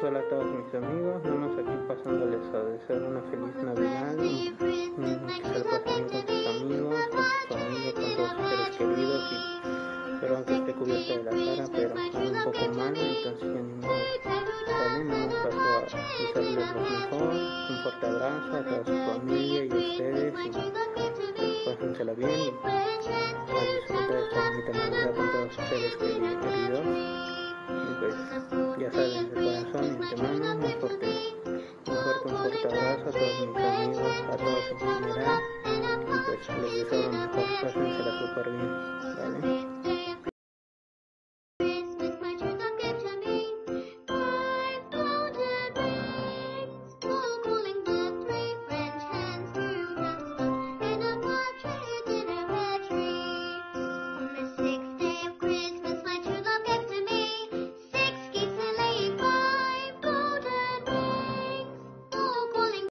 Hola a todos mis amigos, vamos aquí pasándoles a desear una feliz Navidad, que se lo pasen bien con sus amigos, con su familia, con todos sus seres queridos y perdón que esté cubierta de la cara, pero ando un poco mal, entonces ya ni modo, ¿vale? No me paso a desearles lo mejor, un fuerte abrazo a toda su familia y a ustedes y pásensela bien y a disfrutar de esta bonita Navidad con todos sus seres queridos. Y pues ya saben, de corazón y antemano, un fuerte abrazo a todos mis amigos, a todos en general, y pues les deseo lo mejor, pásensela súper bien, ¿vale?